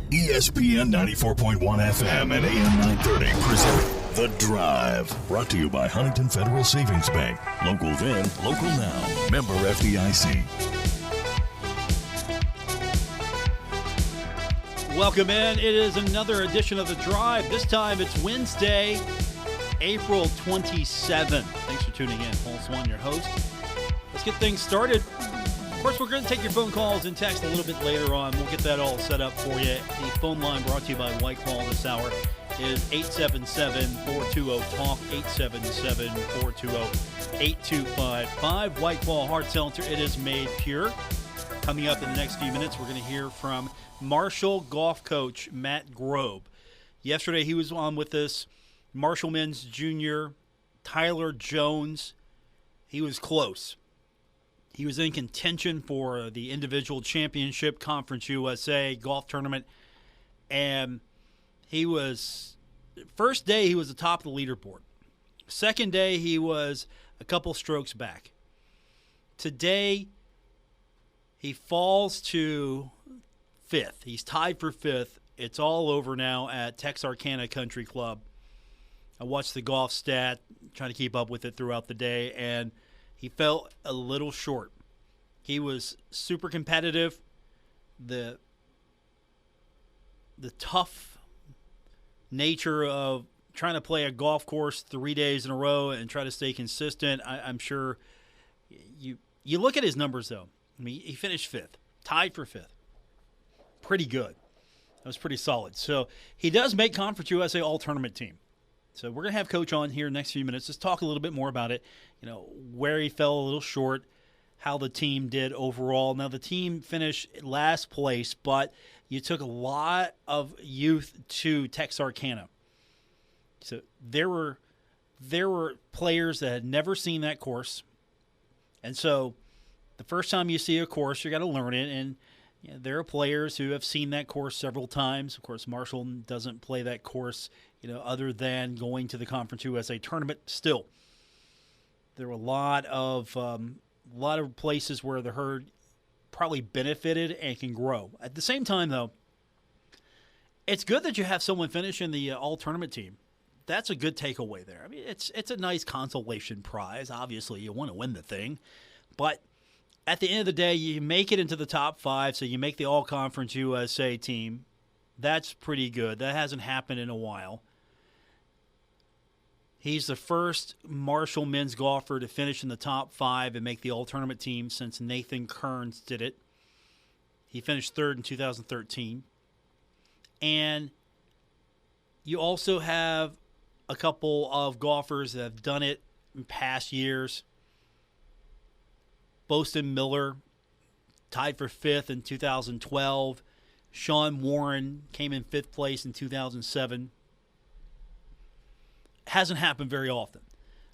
ESPN 94.1 FM and AM 930 present The Drive. Brought to you by Huntington Federal Savings Bank. Local then, local now. Member FDIC. Welcome in. It is another edition of The Drive. This time it's Wednesday, April 27th. Thanks for tuning in. Paul Swann, your host. Let's get things started. Of course, we're going to take your phone calls and text a little bit later on. We'll get that all set up for you. The phone line brought to you by White Claw this hour is 877-420-TALK, 877-420-8255. White Claw Hard Seltzer, it is made pure. Coming up in the next few minutes, we're going to hear from Marshall golf coach Matt Grobe. Yesterday, he was on with us. Marshall men's junior Tyler Jones. He was close. He was in contention for the individual championship, Conference USA golf tournament, and he was, first day he was the top of the leaderboard. Second day he was a couple strokes back. Today he falls to fifth. He's tied for fifth. It's all over now at Texarkana Country Club. I watched the golf stat, trying to keep up with it throughout the day, and he fell a little short. He was super competitive. The tough nature of trying to play a golf course 3 days in a row and try to stay consistent, I'm sure you look at his numbers, though. I mean, he finished fifth, tied for fifth. Pretty good. That was pretty solid. So he does make Conference USA All-Tournament team. So we're going to have Coach on here next few minutes. Just talk a little bit more about it, where he fell a little short, how the team did overall. Now, the team finished last place, but you took a lot of youth to Texarkana. So there were players that had never seen that course. And so the first time you see a course, you got to learn it. And there are players who have seen that course several times. Of course, Marshall doesn't play that course, other than going to the Conference USA tournament. Still, there were a lot of places where the herd probably benefited and can grow. At the same time, though, it's good that you have someone finish in the all-tournament team. That's a good takeaway there. I mean, it's a nice consolation prize. Obviously, you want to win the thing, but at the end of the day, you make it into the top five, so you make the All-Conference USA team. That's pretty good. That hasn't happened in a while. He's the first Marshall men's golfer to finish in the top five and make the all-tournament team since Nathan Kearns did it. He finished third in 2013. And you also have a couple of golfers that have done it in past years. Boston Miller tied for fifth in 2012. Sean Warren came in fifth place in 2007. Hasn't happened very often.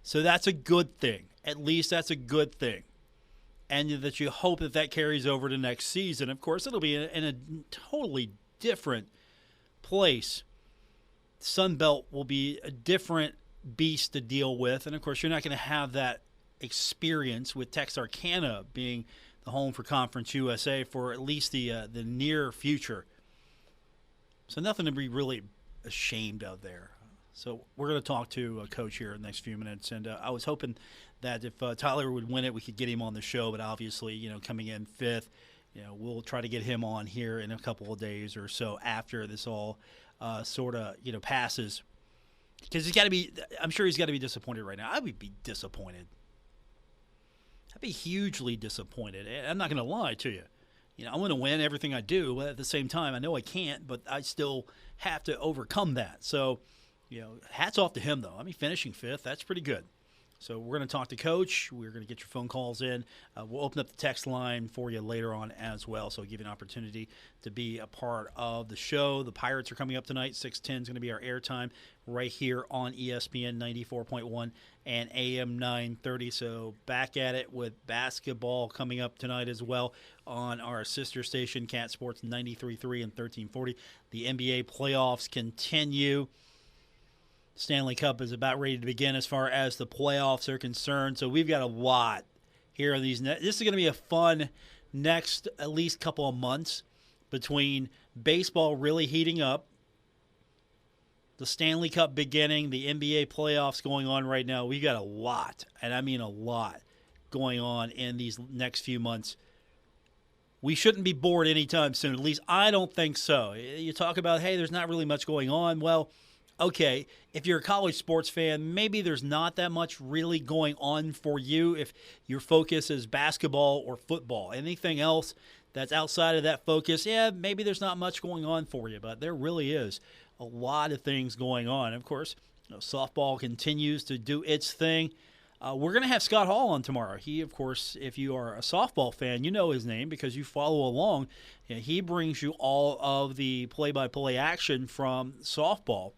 So that's a good thing. At least that's a good thing. And that you hope that carries over to next season. Of course, it'll be in a totally different place. Sun Belt will be a different beast to deal with. And, of course, you're not going to have that experience with Texarkana being the home for Conference USA for at least the near future. So nothing to be really ashamed of there. So we're going to talk to a coach here in the next few minutes, and I was hoping that if Tyler would win it, we could get him on the show. But obviously, coming in fifth, we'll try to get him on here in a couple of days or so after this all sort of passes, because he's got to be. I'm sure he's got to be disappointed right now. I would be disappointed. I'd be hugely disappointed. I'm not going to lie to you. I want to win everything I do, but at the same time, I know I can't, but I still have to overcome that. So. Hats off to him, though. I mean, finishing fifth, that's pretty good. So we're going to talk to Coach. We're going to get your phone calls in. We'll open up the text line for you later on as well, so give you an opportunity to be a part of the show. The Pirates are coming up tonight. 6:10 is going to be our airtime right here on ESPN 94.1 and AM 930. So back at it with basketball coming up tonight as well on our sister station, Cat Sports 93.3 and 1340. The NBA playoffs continue. Stanley Cup is about ready to begin as far as the playoffs are concerned. So we've got a lot here of these. This is going to be a fun next at least couple of months between baseball really heating up, the Stanley Cup beginning, the NBA playoffs going on right now. We got a lot, and I mean a lot, going on in these next few months. We shouldn't be bored anytime soon. At least I don't think so. You talk about, hey, there's not really much going on. Well, okay, if you're a college sports fan, maybe there's not that much really going on for you if your focus is basketball or football. Anything else that's outside of that focus, yeah, maybe there's not much going on for you, but there really is a lot of things going on. Of course, softball continues to do its thing. We're going to have Scott Hall on tomorrow. He, of course, if you are a softball fan, you know his name because you follow along. He brings you all of the play-by-play action from softball.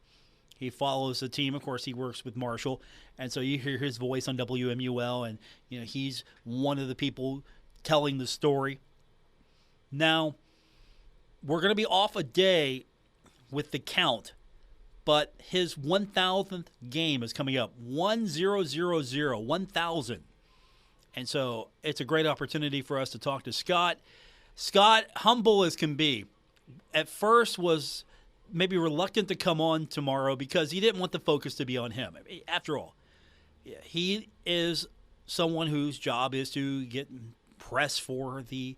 He follows the team. Of course, he works with Marshall, and so you hear his voice on WMUL, and he's one of the people telling the story. Now, we're going to be off a day with the count, but his 1,000th game is coming up. 1,000. And so it's a great opportunity for us to talk to Scott. Scott, humble as can be, at first was maybe reluctant to come on tomorrow because he didn't want the focus to be on him. I mean, after all, he is someone whose job is to get press for the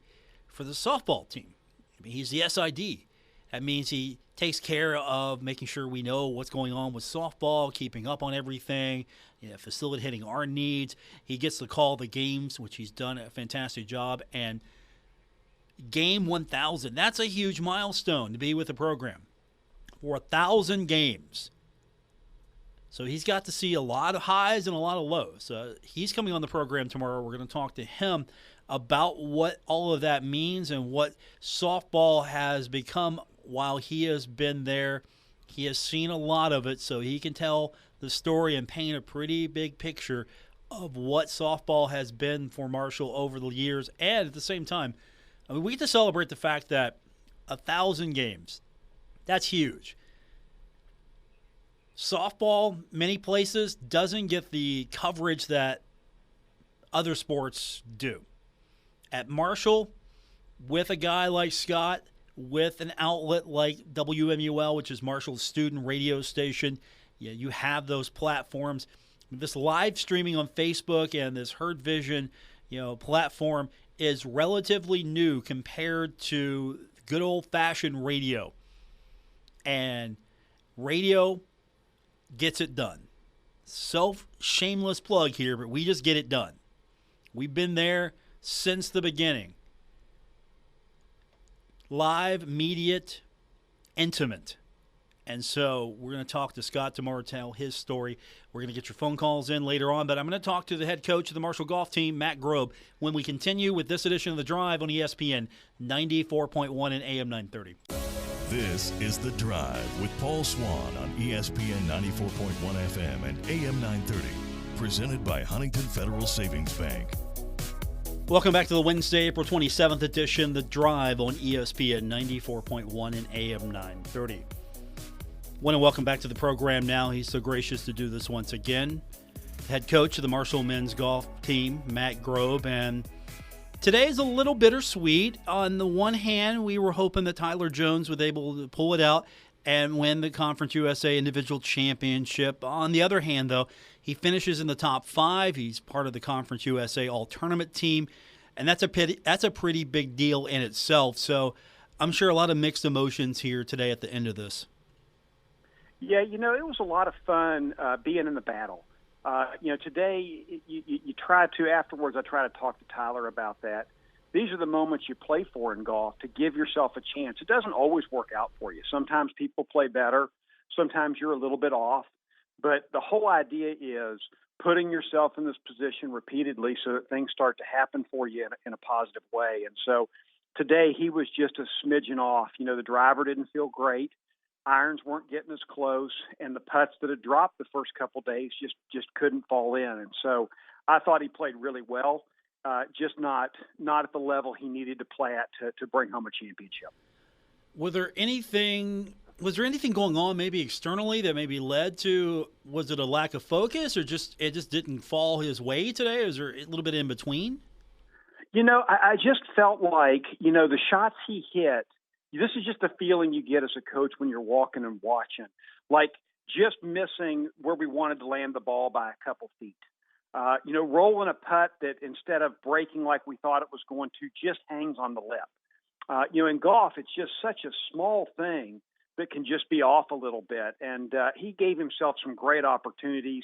softball team. I mean, he's the SID. That means he takes care of making sure we know what's going on with softball, keeping up on everything, facilitating our needs. He gets to call the games, which he's done a fantastic job. And game 1,000, that's a huge milestone to be with the program. For 1,000 games. So he's got to see a lot of highs and a lot of lows. He's coming on the program tomorrow. We're going to talk to him about what all of that means and what softball has become while he has been there. He has seen a lot of it, so he can tell the story and paint a pretty big picture of what softball has been for Marshall over the years. And at the same time, we get to celebrate the fact that 1,000 games, that's huge. Softball, many places, doesn't get the coverage that other sports do. At Marshall, with a guy like Scott, with an outlet like WMUL, which is Marshall's student radio station, you have those platforms. This live streaming on Facebook and this Herd Vision, platform is relatively new compared to good old-fashioned radio. And radio gets it done. Shameless plug here, but we just get it done. We've been there since the beginning. Live, immediate, intimate. And so we're going to talk to Scott tomorrow, tell his story. We're going to get your phone calls in later on, but I'm going to talk to the head coach of the Marshall golf team, Matt Grobe, when we continue with this edition of The Drive on ESPN 94.1 and AM 930. This is The Drive with Paul Swann on ESPN 94.1 FM and AM 930. Presented by Huntington Federal Savings Bank. Welcome back to the Wednesday, April 27th edition, The Drive on ESPN 94.1 and AM 930. Want to welcome back to the program now. He's so gracious to do this once again. Head coach of the Marshall men's golf team, Matt Grobe. And today is a little bittersweet. On the one hand, we were hoping that Tyler Jones was able to pull it out and win the Conference USA Individual Championship. On the other hand, though, he finishes in the top 5. He's part of the Conference USA All-Tournament team, and that's a pretty big deal in itself. So I'm sure a lot of mixed emotions here today at the end of this. Yeah, it was a lot of fun being in the battle. Today you try to, afterwards I try to talk to Tyler about that. These are the moments you play for in golf to give yourself a chance. It doesn't always work out for you. Sometimes people play better. Sometimes you're a little bit off. But the whole idea is putting yourself in this position repeatedly so that things start to happen for you in a positive way. And so today he was just a smidgen off. The driver didn't feel great. Irons weren't getting as close, and the putts that had dropped the first couple days just couldn't fall in. And so I thought he played really well, just not at the level he needed to play at to bring home a championship. Was there anything going on maybe externally that maybe led to, was it a lack of focus or it just didn't fall his way today? Or is there a little bit in between? I just felt like, the shots he hit, this is just a feeling you get as a coach when you're walking and watching, like just missing where we wanted to land the ball by a couple feet. Rolling a putt that instead of breaking like we thought it was going to, just hangs on the lip. In golf, it's just such a small thing that can just be off a little bit. And he gave himself some great opportunities.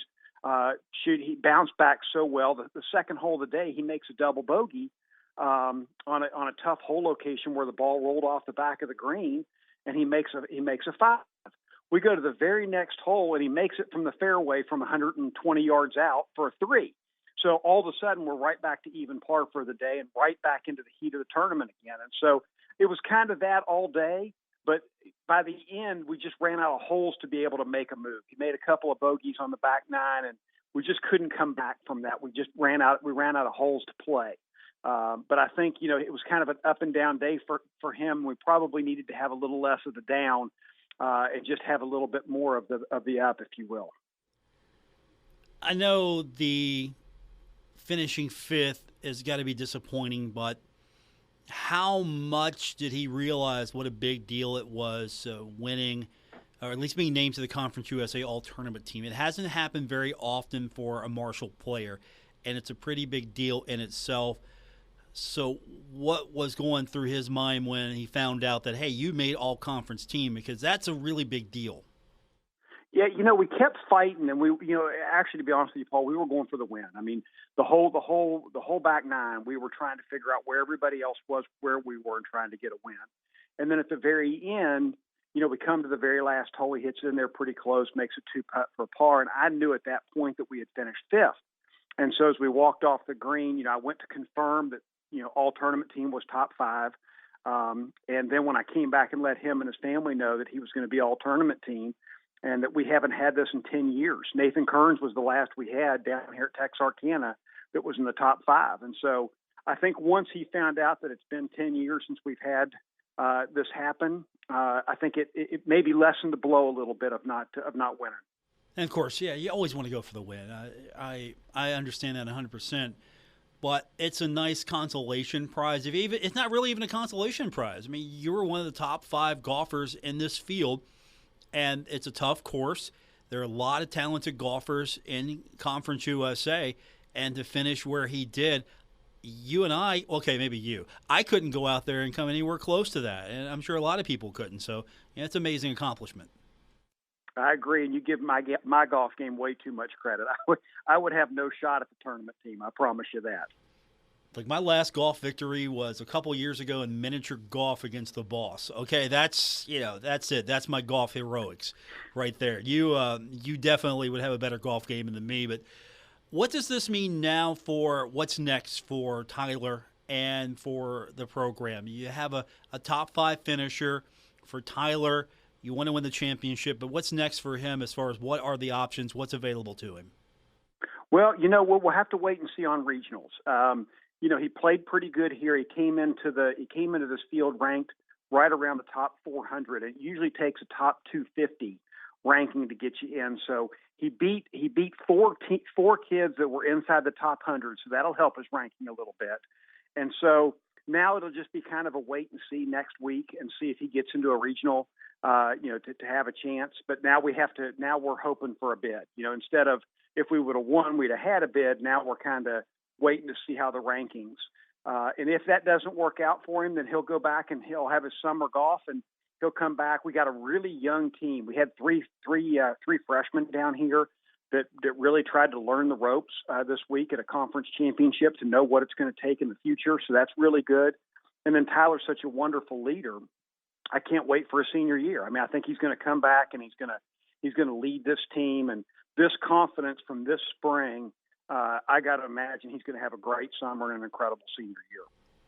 He bounced back so well. The second hole of the day, he makes a double bogey on a tough hole location where the ball rolled off the back of the green, and he makes a 5. We go to the very next hole, and he makes it from the fairway from 120 yards out for a 3. So all of a sudden, we're right back to even par for the day and right back into the heat of the tournament again. And so it was kind of that all day, but by the end, we just ran out of holes to be able to make a move. He made a couple of bogeys on the back 9, and we just couldn't come back from that. We ran out of holes to play. But I think, it was kind of an up and down day for him. We probably needed to have a little less of the down and just have a little bit more of the up, if you will. I know the finishing 5th has got to be disappointing, but how much did he realize what a big deal it was winning, or at least being named to the Conference USA All-Tournament team? It hasn't happened very often for a Marshall player, and it's a pretty big deal in itself. So what was going through his mind when he found out that, hey, you made all-conference team? Because that's a really big deal. Yeah, we kept fighting, and we, actually, to be honest with you, Paul, we were going for the win. I mean, the whole back 9, we were trying to figure out where everybody else was, where we were, and trying to get a win. And then at the very end, we come to the very last hole. He hits it in there pretty close, makes a 2-putt for a par, and I knew at that point that we had finished 5th. And so as we walked off the green, I went to confirm that all tournament team was top 5. And then when I came back and let him and his family know that he was going to be all tournament team, and that we haven't had this in 10 years. Nathan Kearns was the last we had down here at Texarkana that was in the top 5. And so I think once he found out that it's been 10 years since we've had this happen, I think it maybe lessened the blow a little bit of not winning. And of course, yeah, you always want to go for the win. I understand that 100%. But it's a nice consolation prize. It's not really even a consolation prize. I mean, you were one of the top 5 golfers in this field, and it's a tough course. There are a lot of talented golfers in Conference USA, and to finish where he did, you and I, okay, maybe you, I couldn't go out there and come anywhere close to that, and I'm sure a lot of people couldn't. So, it's an amazing accomplishment. I agree, and you give my golf game way too much credit. I would have no shot at the tournament team. I promise you that. Like, my last golf victory was a couple years ago in miniature golf against the boss. Okay, that's it. That's my golf heroics right there. You definitely would have a better golf game than me. But what does this mean now for what's next for Tyler and for the program? You have a top 5 finisher for Tyler. You want to win the championship, but what's next for him as far as what are the options, what's available to him? Well, we'll have to wait and see on regionals. He played pretty good here. He came into this field ranked right around the top 400. It usually takes a top 250 ranking to get you in. So he beat 4 kids that were inside the top 100. So that'll help his ranking a little bit. And so now it'll just be kind of a wait and see next week and see if he gets into a regional, to have a chance. But now we're hoping for a bid. Instead of if we would have won, we'd have had a bid. Now we're kind of waiting to see how the rankings. And if that doesn't work out for him, then he'll go back and he'll have his summer golf and he'll come back. We got a really young team. We had three freshmen down here that really tried to learn the ropes this week at a conference championship to know what it's going to take in the future. So that's really good. And then Tyler's such a wonderful leader. I can't wait for a senior year. I mean, I think he's going to come back and he's going to lead this team, and this confidence from this spring. I got to imagine he's going to have a great summer and an incredible senior year.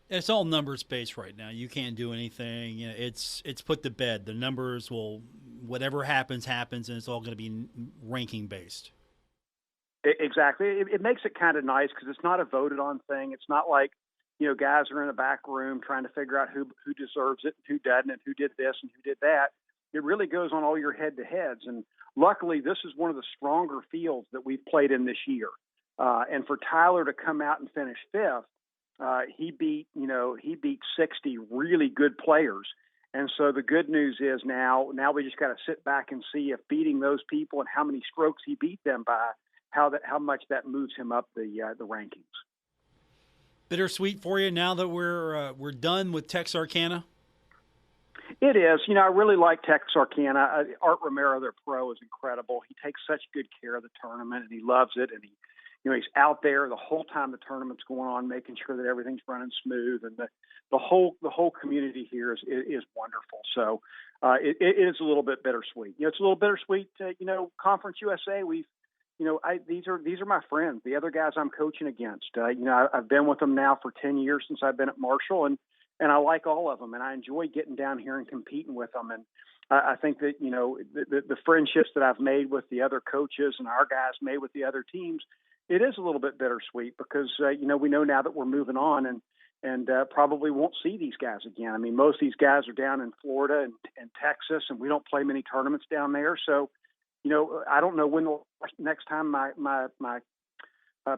It's all numbers based right now. You can't do anything. It's put to bed. The numbers will, whatever happens, and it's all going to be ranking based. Exactly. It makes it kind of nice because it's not a voted on thing. It's not like, guys are in a back room trying to figure out who deserves it, who doesn't, and who did this and who did that. It really goes on all your head-to-heads. And luckily, this is one of the stronger fields that we've played in this year. And for Tyler to come out and finish 5th, he beat 60 really good players. And so the good news is now we just got to sit back and see if beating those people and how many strokes he beat them by, how much that moves him up the rankings. Bittersweet for you now that we're done with Texarkana? It is. I really like Texarkana. Art Romero, their pro, is incredible. He takes such good care of the tournament, and he loves it. And he's out there the whole time the tournament's going on, making sure that everything's running smooth. And the whole community here is wonderful. So it is a little bit bittersweet. It's a little bittersweet. Conference USA. These are my friends. The other guys I'm coaching against. I've been with them now for 10 years since I've been at Marshall, and I like all of them, and I enjoy getting down here and competing with them. And I think that the friendships that I've made with the other coaches and our guys made with the other teams, it is a little bit bittersweet because we know now that we're moving on and probably won't see these guys again. I mean, most of these guys are down in Florida and Texas, and we don't play many tournaments down there, so. I don't know when the next time my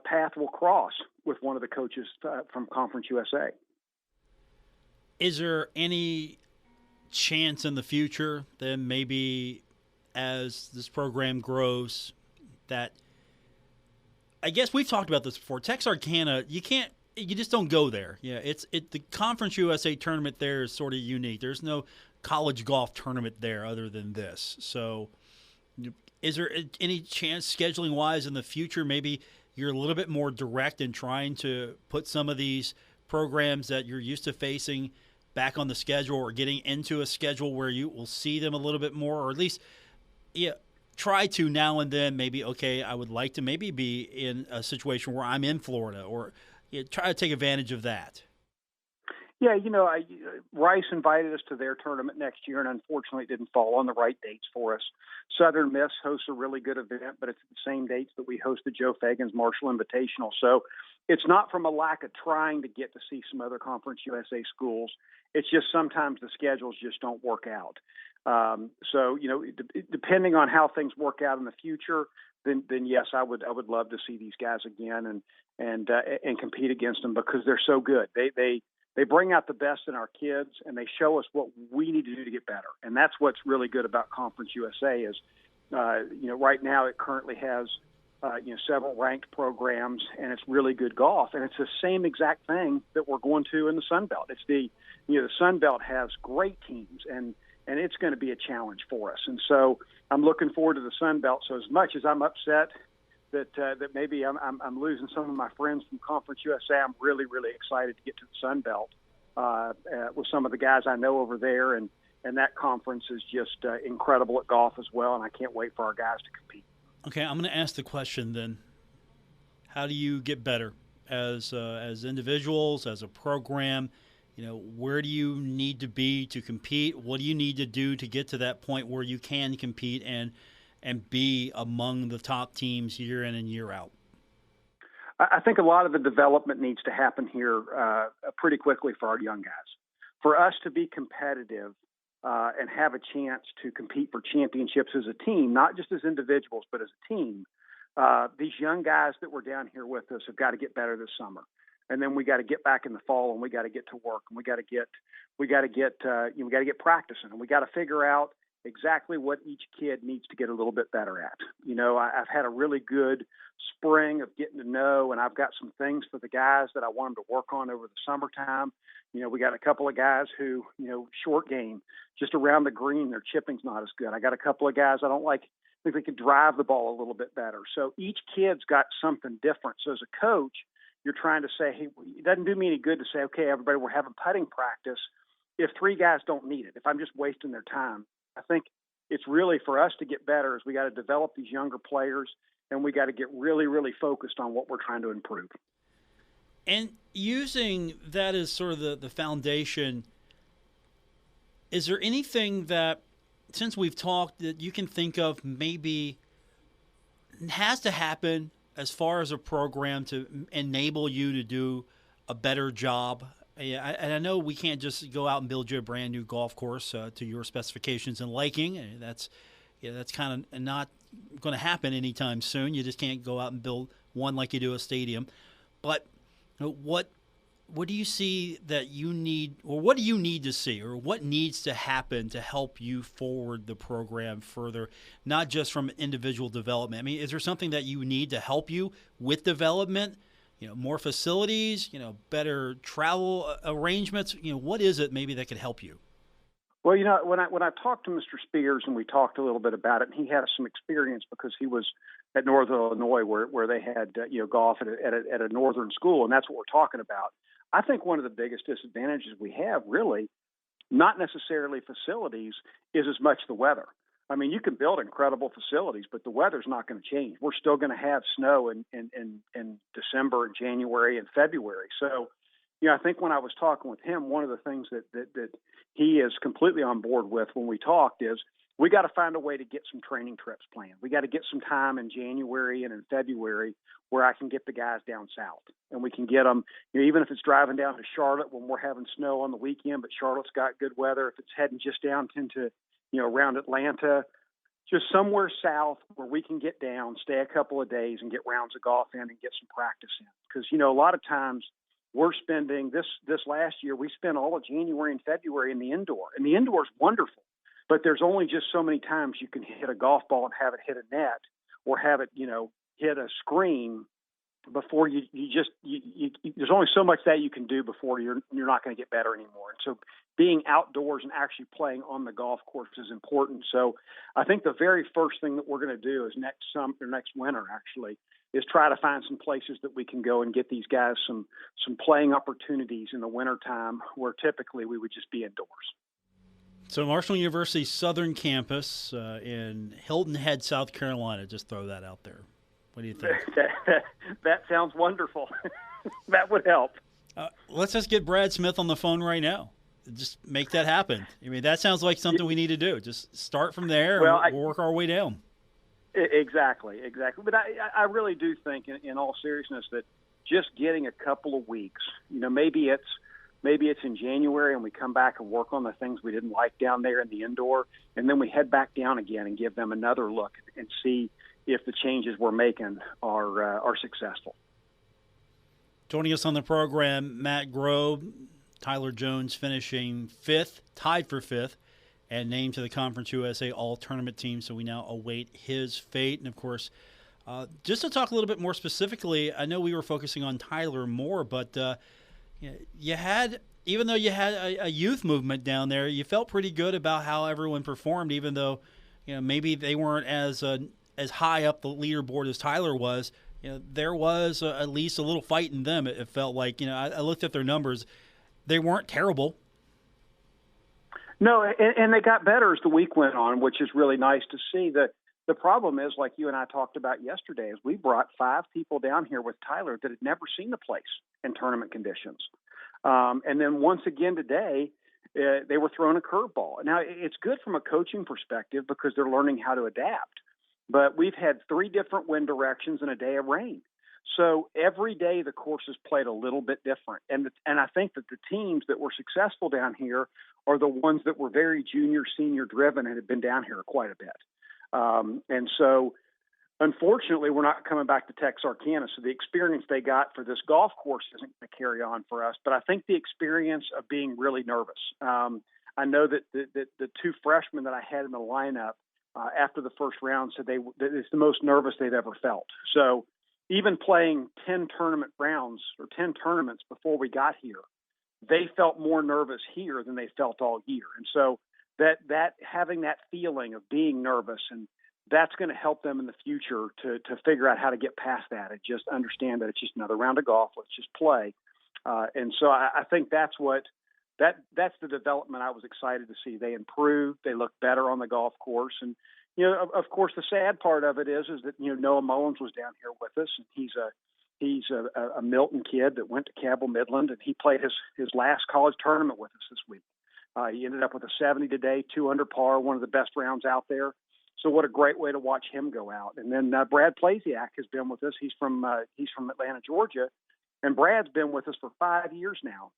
path will cross with one of the coaches from Conference USA. Is there any chance in the future that maybe as this program grows that – I guess we've talked about this before. Texarkana, you just don't go there. Yeah, the Conference USA tournament there is sort of unique. There's no college golf tournament there other than this. So – is there any chance, scheduling-wise, in the future, maybe you're a little bit more direct in trying to put some of these programs that you're used to facing back on the schedule or getting into a schedule where you will see them a little bit more, or at least try to now and then maybe, okay, I would like to maybe be in a situation where I'm in Florida or try to take advantage of that? Yeah, Rice invited us to their tournament next year, and unfortunately it didn't fall on the right dates for us. Southern Miss hosts a really good event, but it's the same dates that we hosted Joe Fagan's Marshall Invitational. So it's not from a lack of trying to get to see some other Conference USA schools. It's just sometimes the schedules just don't work out. Depending on how things work out in the future, then yes, I would love to see these guys again and compete against them because they're so good. They bring out the best in our kids, and they show us what we need to do to get better. And that's what's really good about Conference USA is, right now it currently has, several ranked programs, and it's really good golf. And it's the same exact thing that we're going to in the Sun Belt. It's the Sun Belt has great teams, and it's going to be a challenge for us. And so I'm looking forward to the Sun Belt. So as much as I'm upset that maybe I'm losing some of my friends from Conference USA, I'm really, really excited to get to the Sun Belt with some of the guys I know over there, and that conference is just incredible at golf as well, and I can't wait for our guys to compete. Okay, I'm going to ask the question then. How do you get better as individuals, as a program? Where do you need to be to compete? What do you need to do to get to that point where you can compete and be among the top teams year in and year out? I think a lot of the development needs to happen here pretty quickly for our young guys. For us to be competitive and have a chance to compete for championships as a team, not just as individuals, but as a team, these young guys that were down here with us have got to get better this summer. And then we got to get back in the fall, and we got to get to work, and we got to get practicing, and we got to figure out exactly what each kid needs to get a little bit better at. I've had a really good spring of getting to know, and I've got some things for the guys that I want them to work on over the summertime. We got a couple of guys who, short game, just around the green, their chipping's not as good. I got a couple of guys I think they could drive the ball a little bit better. So each kid's got something different. So as a coach, you're trying to say, hey, it doesn't do me any good to say, okay, everybody, we're having putting practice if three guys don't need it, if I'm just wasting their time. I think it's really for us to get better is we got to develop these younger players, and we got to get really, really focused on what we're trying to improve. And using that as sort of the foundation, is there anything that, since we've talked, that you can think of maybe has to happen as far as a program to enable you to do a better job? And I know we can't just go out and build you a brand new golf course to your specifications and liking. That's kind of not going to happen anytime soon. You just can't go out and build one like you do a stadium. But what what do you see that you need, or what do you need to see, or what needs to happen to help you forward the program further, not just from individual development? I mean, is there something that you need to help you with development? More facilities, better travel arrangements. What is it maybe that could help you? Well, when I talked to Mr. Spears and we talked a little bit about it, and he had some experience because he was at Northern Illinois where they had golf at a northern school, and that's what we're talking about. I think one of the biggest disadvantages we have, really, not necessarily facilities, is as much the weather. I mean, you can build incredible facilities, but the weather's not going to change. We're still going to have snow in December and January and February. So, I think when I was talking with him, one of the things that he is completely on board with when we talked is we got to find a way to get some training trips planned. We got to get some time in January and in February where I can get the guys down south, and we can get them, even if it's driving down to Charlotte when we're having snow on the weekend, but Charlotte's got good weather. If it's heading just down into, around Atlanta, just somewhere south where we can get down, stay a couple of days and get rounds of golf in and get some practice in. Because, a lot of times we're spending this last year, we spent all of January and February in the indoor, and the indoor is wonderful. But there's only just so many times you can hit a golf ball and have it hit a net or have it, hit a screen before there's only so much that you can do before you're not going to get better anymore. And so being outdoors and actually playing on the golf course is important. So I think the very first thing that we're going to do is next winter actually is try to find some places that we can go and get these guys some playing opportunities in the wintertime where typically we would just be indoors. So Marshall University's Southern Campus in Hilton Head, South Carolina. Just throw that out there. What do you think? That sounds wonderful. That would help. Let's just get Brad Smith on the phone right now. Just make that happen. I mean, that sounds like something we need to do. Just start from there and we'll work our way down. Exactly. But I really do think, in all seriousness, that just getting a couple of weeks, maybe it's in January and we come back and work on the things we didn't like down there in the indoor, and then we head back down again and give them another look and see if the changes we're making are successful. Joining us on the program, Matt Grobe, Tyler Jones finishing tied for fifth, and named to the Conference USA All-Tournament team, so we now await his fate. And, of course, just to talk a little bit more specifically, I know we were focusing on Tyler more, but you had, even though you had a youth movement down there, you felt pretty good about how everyone performed, even though maybe they weren't as high up the leaderboard as Tyler was. There was at least a little fight in them. It felt like, I looked at their numbers. They weren't terrible. No, and they got better as the week went on, which is really nice to see. The problem is, like you and I talked about yesterday, is we brought 5 people down here with Tyler that had never seen the place in tournament conditions. And then once again today, they were throwing a curveball. Now, it's good from a coaching perspective because they're learning how to adapt. But we've had 3 different wind directions and a day of rain. So every day the course is played a little bit different. And I think that the teams that were successful down here are the ones that were very junior, senior driven and had been down here quite a bit. And so, unfortunately, we're not coming back to Texarkana. So the experience they got for this golf course isn't going to carry on for us. But I think the experience of being really nervous. I know that the 2 freshmen that I had in the lineup after the first round said that it's the most nervous they've ever felt. So even playing 10 tournament rounds or 10 tournaments before we got here, they felt more nervous here than they felt all year. And so that having that feeling of being nervous, and that's going to help them in the future to figure out how to get past that and just understand that it's just another round of golf. Let's just play. And so I think that's the development I was excited to see. They improved. They look better on the golf course. And, of course, the sad part of it is that, Noah Mullins was down here with us, and he's a Milton kid that went to Cabell Midland, and he played his last college tournament with us this week. He ended up with a 70 today, 2 under par, one of the best rounds out there. So what a great way to watch him go out. And then Brad Plasiak has been with us. He's from Atlanta, Georgia, and Brad's been with us for 5 years now.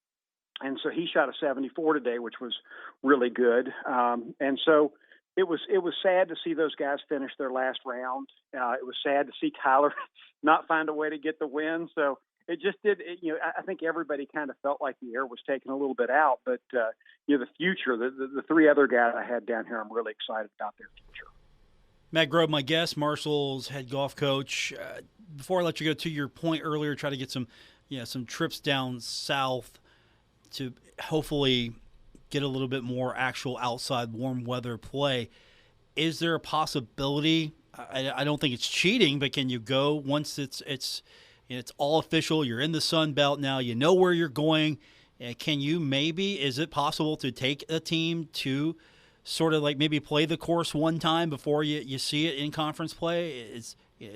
And so he shot a 74 today, which was really good. And so it was sad to see those guys finish their last round. It was sad to see Tyler not find a way to get the win. So it just did. I think everybody kind of felt like the air was taken a little bit out. But the future, the three other guys I had down here, I'm really excited about their future. Matt Grobe, my guest, Marshall's head golf coach. Before I let you go, to your point earlier, try to get some trips down south to hopefully get a little bit more actual outside warm weather play. Is there a possibility? I don't think it's cheating, but can you go once it's all official? You're in the Sun Belt now. You know where you're going. Can you is it possible to take a team to sort of like maybe play the course one time before you see it in conference play? Is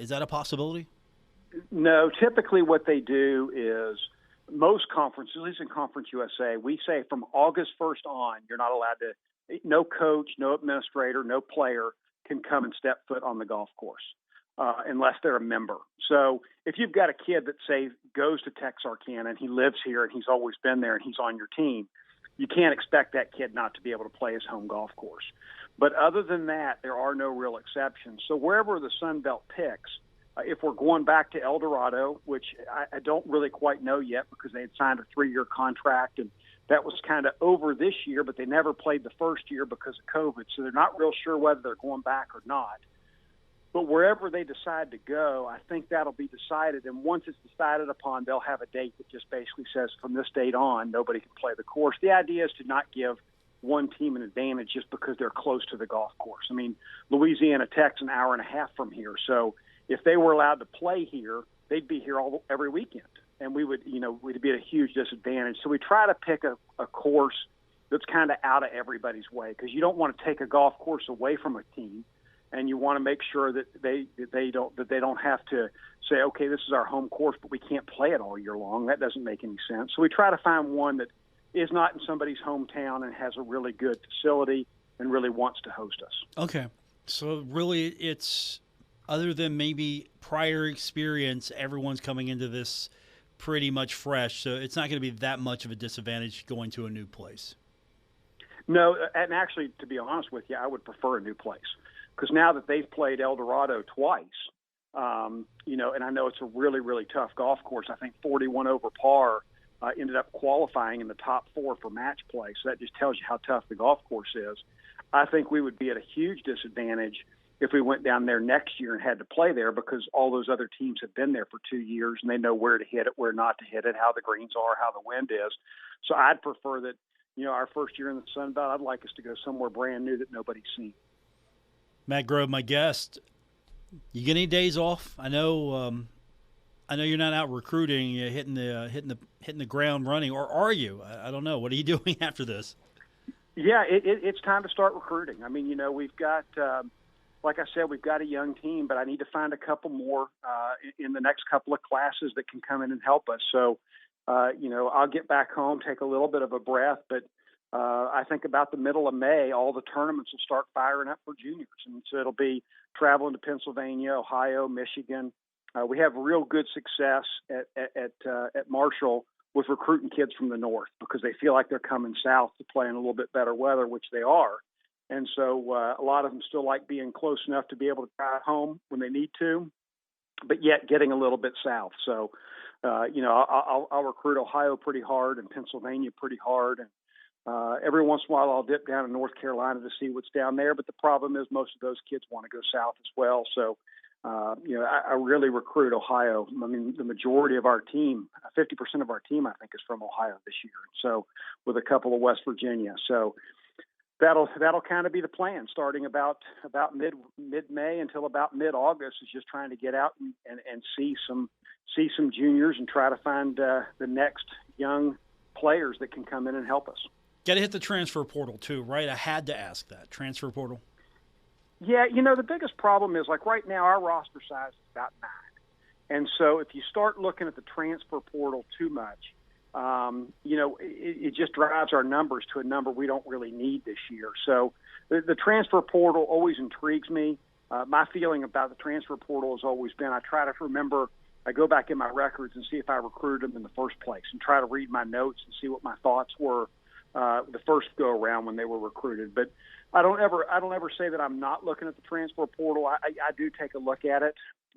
that a possibility? No, typically what they do is most conferences, at least in Conference USA, we say from August 1st on, you're not allowed to, no coach, no administrator, no player can come and step foot on the golf course unless they're a member. So if you've got a kid that, say, goes to Texarkana and he lives here and he's always been there and he's on your team, you can't expect that kid not to be able to play his home golf course. But other than that, there are no real exceptions. So wherever the Sun Belt picks, if we're going back to El Dorado, which I don't really quite know yet because they had signed a 3-year contract, and that was kind of over this year, but they never played the first year because of COVID, so they're not real sure whether they're going back or not. But wherever they decide to go, I think that'll be decided. And once it's decided upon, they'll have a date that just basically says from this date on, nobody can play the course. The idea is to not give one team an advantage just because they're close to the golf course. I mean, Louisiana Tech's an hour and a half from here. So if they were allowed to play here, they'd be here every weekend. And we'd be at a huge disadvantage. So we try to pick a course that's kind of out of everybody's way, because you don't want to take a golf course away from a team. And you want to make sure that they don't have to say, okay, this is our home course, but we can't play it all year long. That doesn't make any sense. So we try to find one that is not in somebody's hometown and has a really good facility and really wants to host us. Okay, so really, it's other than maybe prior experience, everyone's coming into this pretty much fresh. So it's not going to be that much of a disadvantage going to a new place. No, and actually, to be honest with you, I would prefer a new place. Because now that they've played El Dorado twice, and I know it's a really, really tough golf course. I think 41 over par ended up qualifying in the top 4 for match play. So that just tells you how tough the golf course is. I think we would be at a huge disadvantage if we went down there next year and had to play there, because all those other teams have been there for 2 years and they know where to hit it, where not to hit it, how the greens are, how the wind is. So I'd prefer that, our first year in the Sun Belt, I'd like us to go somewhere brand new that nobody's seen. Matt Grobe, my guest. You get any days off? I know you're not out recruiting, hitting the ground running, or are you? I don't know. What are you doing after this? Yeah, it's time to start recruiting. I mean, we've got, like I said, we've got a young team, but I need to find a couple more in the next couple of classes that can come in and help us. So, I'll get back home, take a little bit of a breath, but I think about the middle of May, all the tournaments will start firing up for juniors. And so it'll be traveling to Pennsylvania, Ohio, Michigan. We have real good success at Marshall with recruiting kids from the north, because they feel like they're coming south to play in a little bit better weather, which they are. And so a lot of them still like being close enough to be able to drive home when they need to, but yet getting a little bit south. So, I'll recruit Ohio pretty hard and Pennsylvania pretty hard. And every once in a while I'll dip down to North Carolina to see what's down there. But the problem is most of those kids want to go south as well. So, I really recruit Ohio. I mean, the majority of our team, 50% of our team, I think, is from Ohio this year. So with a couple of West Virginia. So that'll kind of be the plan, starting about mid-May until about mid-August, is just trying to get out and see some juniors and try to find the next young players that can come in and help us. Got to hit the transfer portal too, right? I had to ask that. Transfer portal. Yeah, the biggest problem is, like, right now our roster size is about 9. And so if you start looking at the transfer portal too much, it just drives our numbers to a number we don't really need this year. So the transfer portal always intrigues me. My feeling about the transfer portal has always been, I try to remember, I go back in my records and see if I recruited them in the first place and try to read my notes and see what my thoughts were the first go around when they were recruited. But I don't ever say that I'm not looking at the transfer portal. I do take a look at it,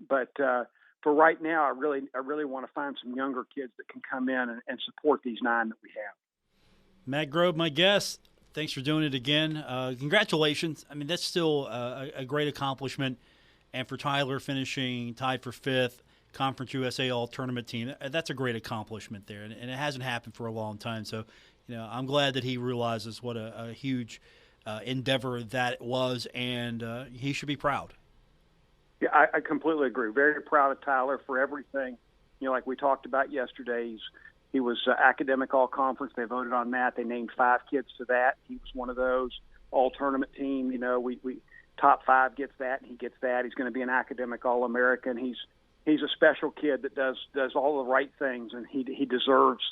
but for right now, I really want to find some younger kids that can come in and support these 9 that we have. Matt Grobe, my guest. Thanks for doing it again. Congratulations. I mean, that's still a great accomplishment. And for Tyler finishing tied for 5th, Conference USA All-Tournament team, that's a great accomplishment there. And it hasn't happened for a long time. So, I'm glad that he realizes what a huge endeavor that was, and he should be proud. Yeah, I completely agree. Very proud of Tyler for everything. Like we talked about yesterday, he was academic all-conference. They voted on Matt. They named 5 kids to that. He was one of those. All-tournament team, we top 5 gets that, and he gets that. He's going to be an academic All-American. He's a special kid that does all the right things, and he deserves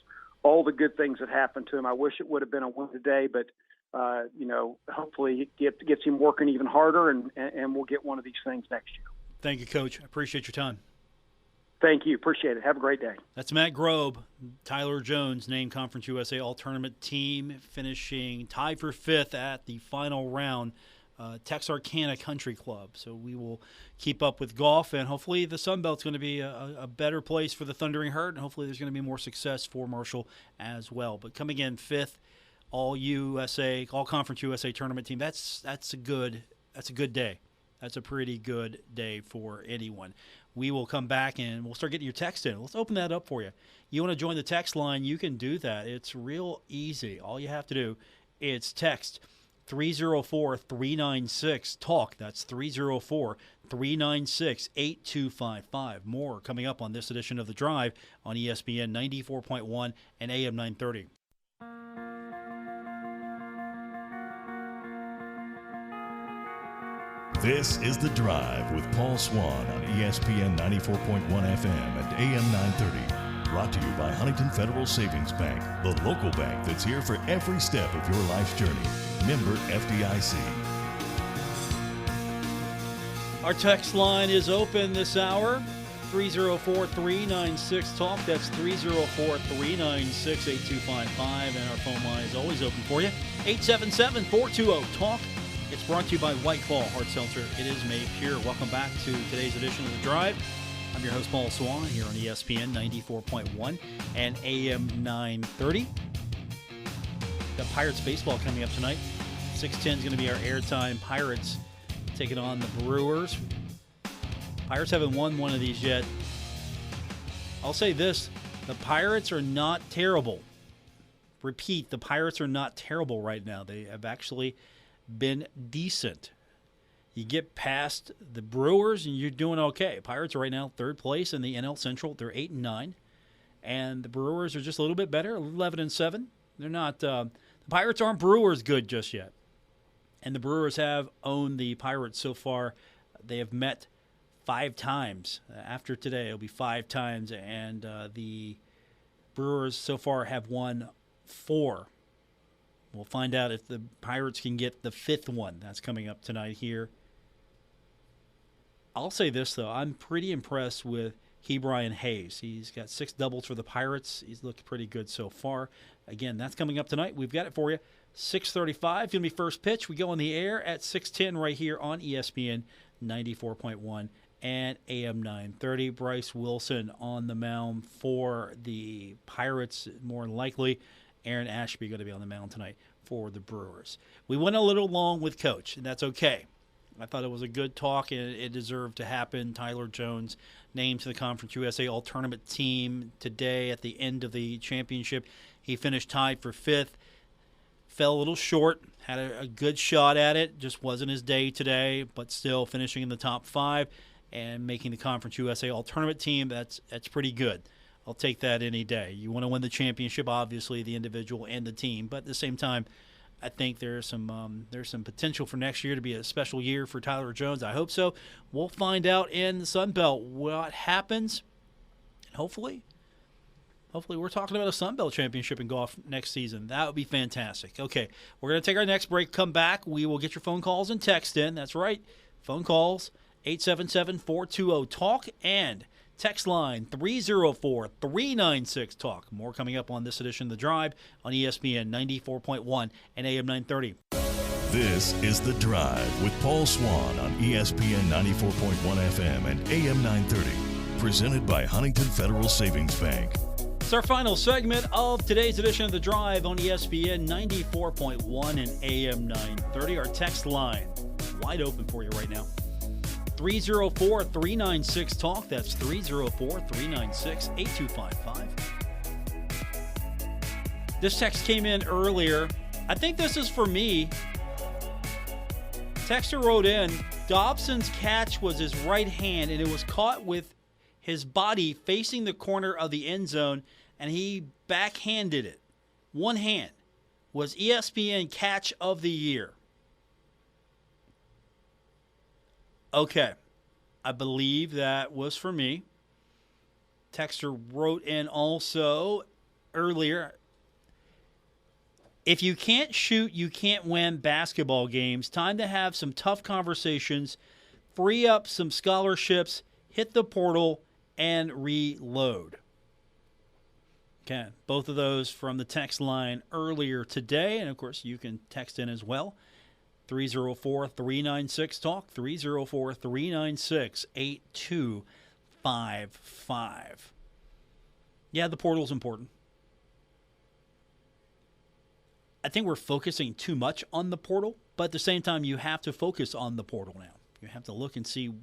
all the good things that happened to him. I wish it would have been a win today, but hopefully it gets him working even harder, and we'll get one of these things next year. Thank you, Coach. I appreciate your time. Thank you. Appreciate it. Have a great day. That's Matt Grobe. Tyler Jones named Conference USA All-Tournament team, finishing tied for 5th at the final round, Texarkana Country Club. So we will keep up with golf, and hopefully the Sun Belt's going to be a better place for the Thundering Herd, and hopefully there's going to be more success for Marshall as well. But coming in 5th, All-Conference USA tournament team, that's a good day. That's a pretty good day for anyone. We will come back and we'll start getting your text in. Let's open that up for you. You want to join the text line, you can do that. It's real easy. All you have to do is text 304-396-TALK. That's 304-396-8255. More coming up on this edition of The Drive on ESPN 94.1 and AM 930. This is The Drive with Paul Swann on ESPN 94.1 FM and AM 930. Brought to you by Huntington Federal Savings Bank, the local bank that's here for every step of your life's journey. Member FDIC. Our text line is open this hour, 304-396-TALK. That's 304-396-8255. And our phone line is always open for you, 877-420-TALK. It's brought to you by White Claw Hard Seltzer. It is made pure. Welcome back to today's edition of The Drive. I'm your host, Paul Swann, here on ESPN 94.1 and AM 930. Got Pirates baseball coming up tonight. 6:10 is going to be our airtime. Pirates taking on the Brewers. Pirates haven't won one of these yet. I'll say this. The Pirates are not terrible. Repeat, the Pirates are not terrible right now. They have actually been decent. You get past the Brewers and you're doing okay. Pirates are right now 3rd place in the NL Central. They're 8-9, and the Brewers are just a little bit better, 11-7. They're not. The Pirates aren't Brewers good just yet, and the Brewers have owned the Pirates so far. They have met 5 times. After today, it'll be 5 times, and the Brewers so far have won 4. We'll find out if the Pirates can get the 5th one. That's coming up tonight here. I'll say this, though. I'm pretty impressed with Ke'Bryan Hayes. He's got 6 doubles for the Pirates. He's looked pretty good so far. Again, that's coming up tonight. We've got it for you. 6:35 going to be first pitch. We go on the air at 6:10 right here on ESPN 94.1 and AM 930. Bryce Wilson on the mound for the Pirates, more than likely. Aaron Ashby going to be on the mound tonight for the Brewers. We went a little long with Coach, and that's okay. I thought it was a good talk, and it deserved to happen. Tyler Jones named to the Conference USA All-Tournament team today at the end of the championship. He finished tied for 5th. Fell a little short, had a good shot at it, just wasn't his day today, but still finishing in the top 5 and making the Conference USA All-Tournament team. That's pretty good. I'll take that any day. You want to win the championship, obviously, the individual and the team. But at the same time, I think there's some potential for next year to be a special year for Tyler Jones. I hope so. We'll find out in the Sun Belt what happens. Hopefully we're talking about a Sun Belt championship in golf next season. That would be fantastic. Okay, we're going to take our next break. Come back. We will get your phone calls and text in. That's right. Phone calls, 877-420-TALK, and text line 304-396-TALK. More coming up on this edition of The Drive on ESPN 94.1 and AM 930. This is The Drive with Paul Swann on ESPN 94.1 FM and AM 930. Presented by Huntington Federal Savings Bank. It's our final segment of today's edition of The Drive on ESPN 94.1 and AM 930. Our text line wide open for you right now. 304-396-TALK. That's 304-396-8255. This text came in earlier. I think this is for me. Texter wrote in, Dobson's catch was his right hand, and it was caught with his body facing the corner of the end zone, and he backhanded it. One hand. Was ESPN Catch of the Year. Okay. I believe that was for me. Texter wrote in also earlier, if you can't shoot, you can't win basketball games. Time to have some tough conversations, free up some scholarships, hit the portal, and reload. Okay, both of those from the text line earlier today. And, of course, you can text in as well. 304-396-TALK, 304-396-8255. Yeah, the portal's important. I think we're focusing too much on the portal, but at the same time, you have to focus on the portal now. You have to look and see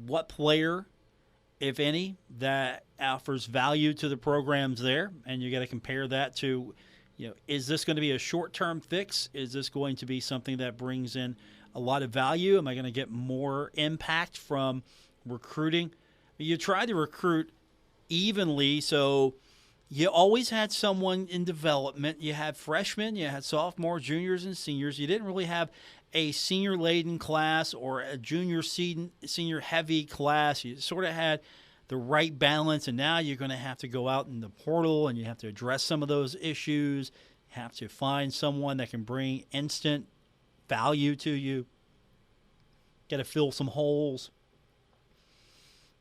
what player, if any, that offers value to the programs there, and you got to compare that to, is this going to be a short-term fix? Is this going to be something that brings in a lot of value? Am I going to get more impact from recruiting? You try to recruit evenly, so you always had someone in development. You had freshmen, you had sophomores, juniors, and seniors. You didn't really have a senior-laden class or a senior-heavy class. You sort of had the right balance, and now you're going to have to go out in the portal, and you have to address some of those issues. You have to find someone that can bring instant value to you. Got to fill some holes.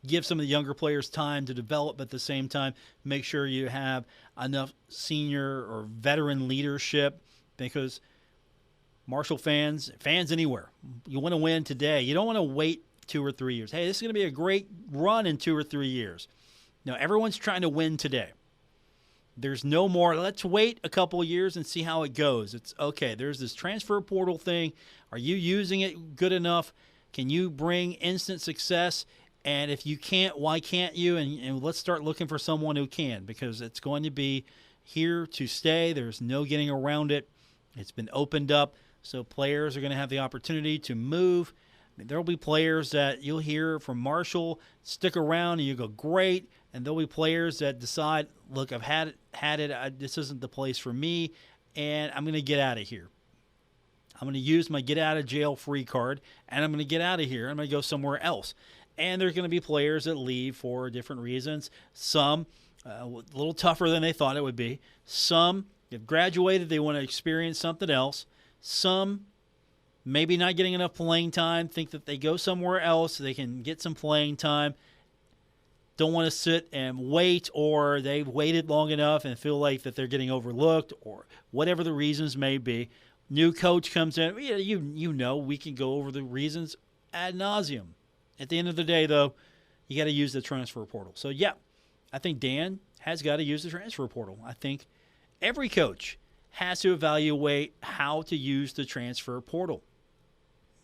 Give some of the younger players time to develop, but at the same time, make sure you have enough senior or veteran leadership, because Marshall fans anywhere, you want to win today. You don't want to wait 2 or 3 years. Hey, this is going to be a great run in 2 or 3 years. No, everyone's trying to win today. There's no more, let's wait a couple of years and see how it goes. It's okay, there's this transfer portal thing. Are you using it good enough? Can you bring instant success? And if you can't, why can't you? And let's start looking for someone who can, because it's going to be here to stay. There's no getting around it. It's been opened up, so players are going to have the opportunity to move. There will be players that you'll hear from Marshall, stick around, and you go, great. And there'll be players that decide, look, I've had it. This isn't the place for me, and I'm going to get out of here. I'm going to use my get-out-of-jail-free card, and I'm going to get out of here. I'm going to go somewhere else. And there's going to be players that leave for different reasons. Some a little tougher than they thought it would be. Some have graduated. They want to experience something else. Some maybe not getting enough playing time, think that they go somewhere else so they can get some playing time. Don't want to sit and wait, or they've waited long enough and feel like that they're getting overlooked, or whatever the reasons may be. New coach comes in. You know, we can go over the reasons ad nauseum. At the end of the day, though, you got to use the transfer portal. So, yeah, I think Dan has got to use the transfer portal. I think every coach has to evaluate how to use the transfer portal.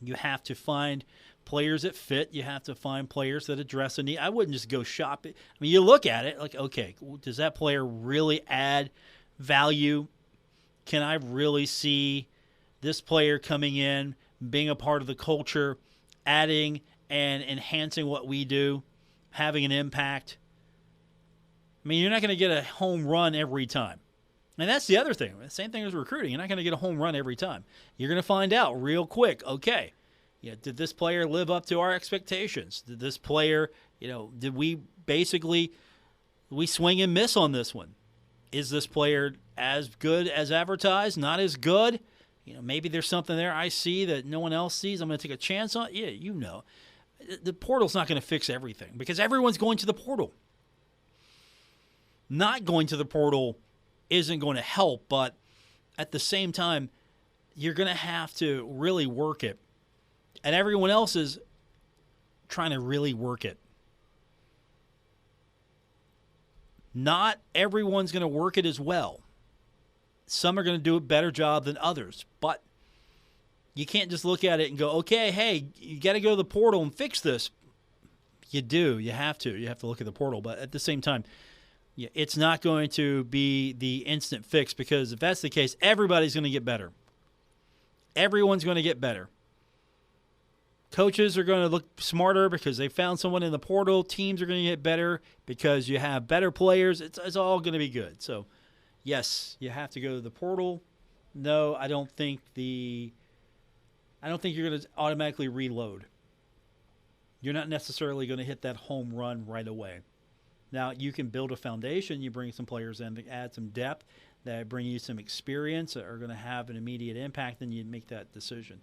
You have to find players that fit. You have to find players that address a need. I wouldn't just go shopping. I mean, you look at it like, okay, does that player really add value? Can I really see this player coming in, being a part of the culture, adding and enhancing what we do, having an impact? I mean, you're not going to get a home run every time. And that's the other thing. The same thing as recruiting. You're not going to get a home run every time. You're going to find out real quick, okay, did this player live up to our expectations? Did this player, did we swing and miss on this one? Is this player as good as advertised? Not as good? Maybe there's something there I see that no one else sees. I'm going to take a chance on. Yeah, the portal's not going to fix everything, because everyone's going to the portal. Not going to the portal isn't going to help, but at the same time, you're going to have to really work it. And everyone else is trying to really work it. Not everyone's going to work it as well. Some are going to do a better job than others, but you can't just look at it and go, okay, hey, you got to go to the portal and fix this. You do. You have to. You have to look at the portal. But at the same time, it's not going to be the instant fix, because if that's the case, everybody's going to get better. Everyone's going to get better. Coaches are going to look smarter because they found someone in the portal. Teams are going to get better because you have better players. It's all going to be good. So, yes, you have to go to the portal. No, I don't think you're going to automatically reload. You're not necessarily going to hit that home run right away. Now, you can build a foundation. You bring some players in to add some depth that bring you some experience that are going to have an immediate impact, and you make that decision.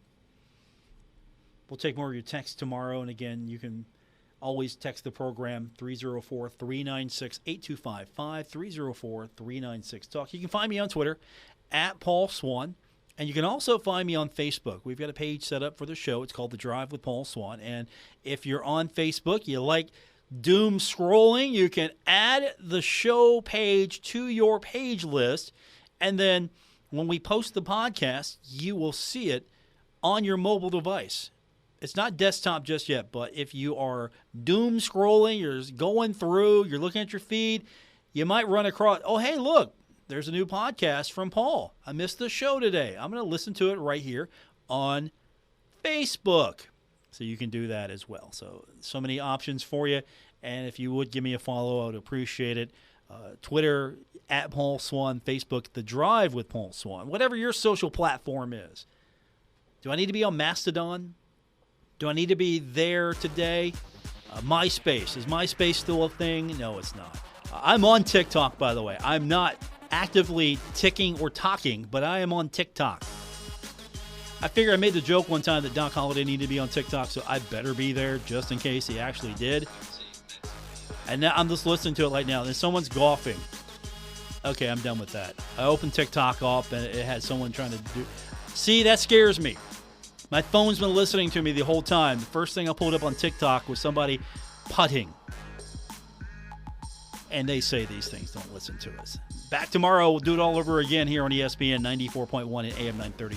We'll take more of your texts tomorrow, and again, you can always text the program 304-396-8255, 304-396-TALK. You can find me on Twitter at Paul Swann, and you can also find me on Facebook. We've got a page set up for the show. It's called The Drive with Paul Swann, and if you're on Facebook, you like doom scrolling, you can add the show page to your page list, and then when we post the podcast, you will see it on your mobile device. It's not desktop just yet, but if you are doom scrolling, you're going through, you're looking at your feed, you might run across, oh, hey, look, there's a new podcast from Paul. I missed the show today. I'm going to listen to it right here on Facebook. So you can do that as well. So many options for you. And if you would give me a follow, I would appreciate it. Twitter, at Paul Swann. Facebook, The Drive with Paul Swann. Whatever your social platform is. Do I need to be on Mastodon? Do I need to be there today? MySpace. Is MySpace still a thing? No, it's not. I'm on TikTok, by the way. I'm not actively ticking or talking, but I am on TikTok. I figure I made the joke one time that Doc Holliday needed to be on TikTok, so I better be there just in case he actually did. And now I'm just listening to it right now, and someone's golfing. Okay, I'm done with that. I opened TikTok up, and it had someone trying to do... See, that scares me. My phone's been listening to me the whole time. The first thing I pulled up on TikTok was somebody putting. And they say these things, don't listen to us. Back tomorrow, we'll do it all over again here on ESPN 94.1 and AM 930.